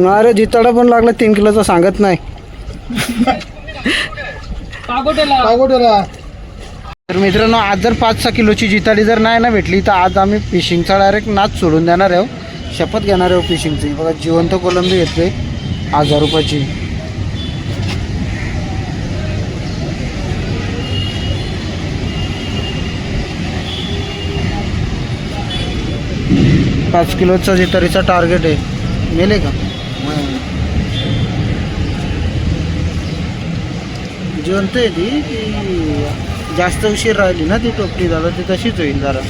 अरे जिताडा पण लागला 3 किलोचा सांगत नाही. तर मित्रांनो आज जर 5-6 किलोची जिताडी जर नाही ना भेटली तर आज आम्ही फिशिंगचा डायरेक्ट नाच सोडून देणार आहोत. शपथ घेणार आहोत फिशिंगची. बघा जिवंत कोलंबी घेतली 1000 रुपयाची. पाच किलोचा जितारीचा टार्गेट आहे. मेले का जिवंत आहे ती की जास्त उशीर राहिली ना ती टोपली झालं ती तशीच होईल जरा.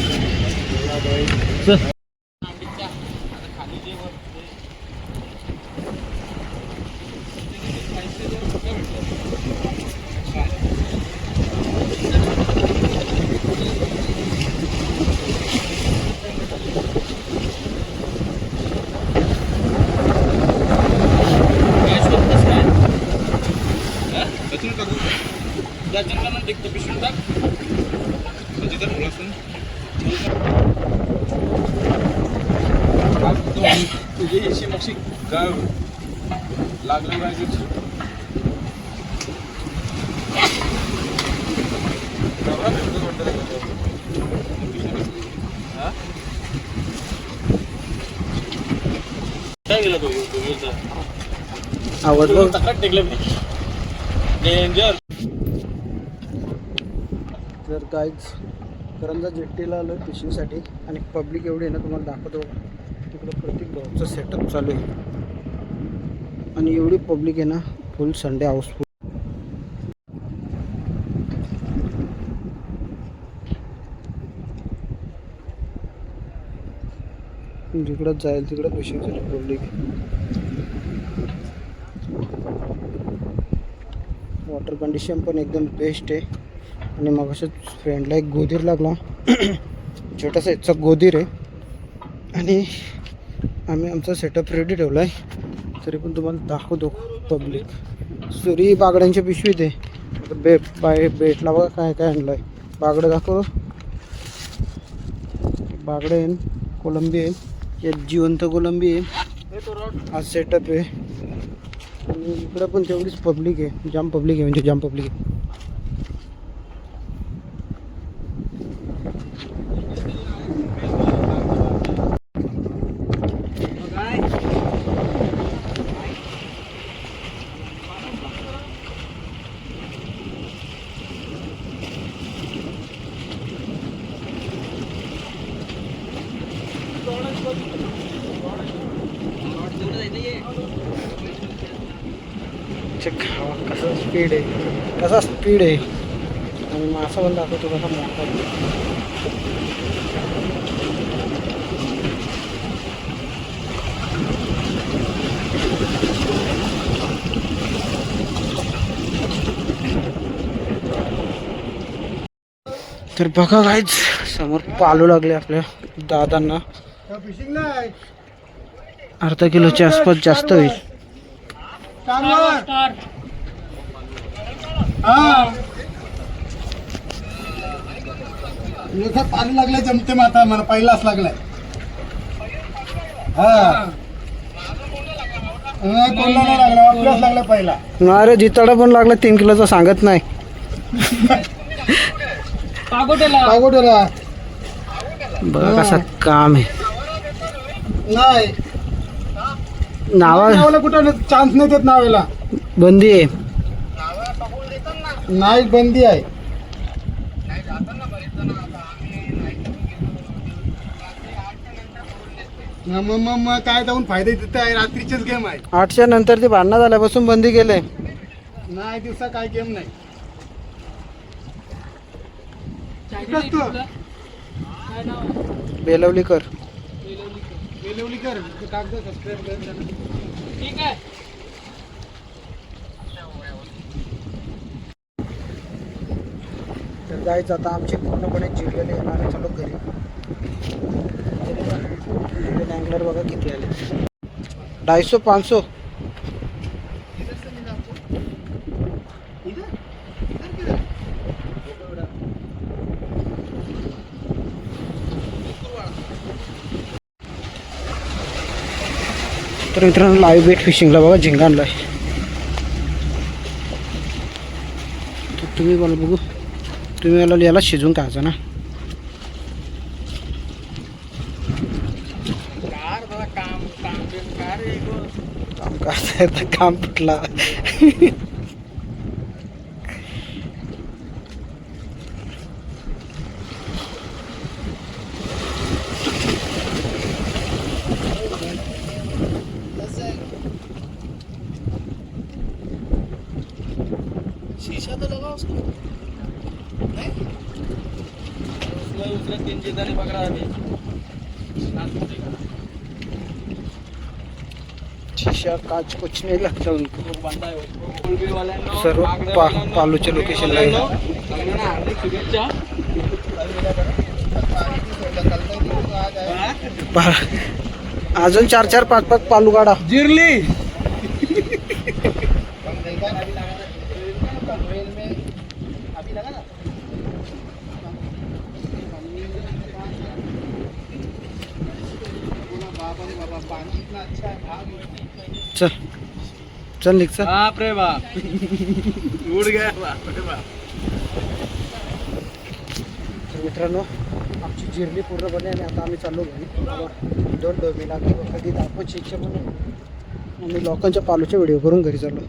आवाज तर काहीच करंजा जेट्टीला आलो फिशिंगसाठी आणि पब्लिक एवढी आहे ना तुम्हाला दाखवतो. तिकडं प्रत्येक भाऊचं सेटअप चालू आहे आणि एवढी पब्लिक आहे ना फुल संडे हाऊसफुल. जिकडं जाईल तिकडं फिशिंगसाठी पब्लिक. वॉटर कंडिशन पण एकदम बेस्ट आहे. आणि मग असं फ्रेंडला एक गोदीर लागला छोटासा याचा गोदीर आहे आणि आम्ही आमचा सेटअप रेडी ठेवला आहे. तरी पण तुम्हाला दाखवतो पब्लिक. सुरी बागड्यांच्या पिशवीत आहे. बेटला बघा काय काय आणलं आहे. बागडं दाखवतो. बागडं आहे कोलंबी आहे. यात जिवंत कोलंबी आहे. हा सेटअप आहे आणि इकडं पण तेवढीच पब्लिक आहे. जाम पब्लिक आहे म्हणजे जाम पब्लिक आहे. कसा स्पीड आहे आणि मासा पण दाखवतो कसा मोठा. तर बघा काहीच समोर पालू लागले आपल्या दादांना. अर्धा किलोच्या आसपास जास्त होईल. पाणी लागले जमते माता मला पहिलाच लागलाय. कोणला नाही लागला आपल्याच लागला पहिला. अरे जिताडा पण लागला 3 किलोचा सांगत नाही. बघा कसं काम आहे. नाही नावा कुठं चान्स नाही देत नावेला. बंदी आहे. नाही बंदी आहे. मग काय जाऊन फायदा तिथे आहे. रात्रीचेच गेम आहे. 8च्या नंतर ते भांडणं झाल्यापासून बंदी केले. नाही दिवसा काय गेम नाही. बेलवलीकर कागद सबस्क्राईब कर. ठीक आहे. तर जायचं आता आमची पूर्णपणे जिरलेले येणार आहे. चलो घरी. अँगलर बघा किती आले. 250-500. तर मित्रांनो लाईव्ह बेट फिशिंगला बघा झिंगा आणला आहे. तर तुम्ही मला बघू, तुम्ही मला याला शिजवून खायचं ना. काम करता तर काम फुटला. शीशा तो लगा उसको नहीं? उसने 3 चीज़ें नहीं पकड़ा अभी. शीशा काच कुछ नहीं लगता उनको. बंदा है उसको वाले सर्व पालूच्या लोकेशनला आहे. अजून 4-4 5-5 पालू काढा. जिरली चल चल निघ चल. बाप रे बाप उड गया बाप रे बाप. तर मित्रांनो आमची जिरली पूर्णपणे आणि आता आम्ही चाललो घरी. 2 डोमी लागली कधी दाखवायची इच्छा म्हणून आम्ही लोकांच्या पालूचे व्हिडिओ करून घरी चाललो.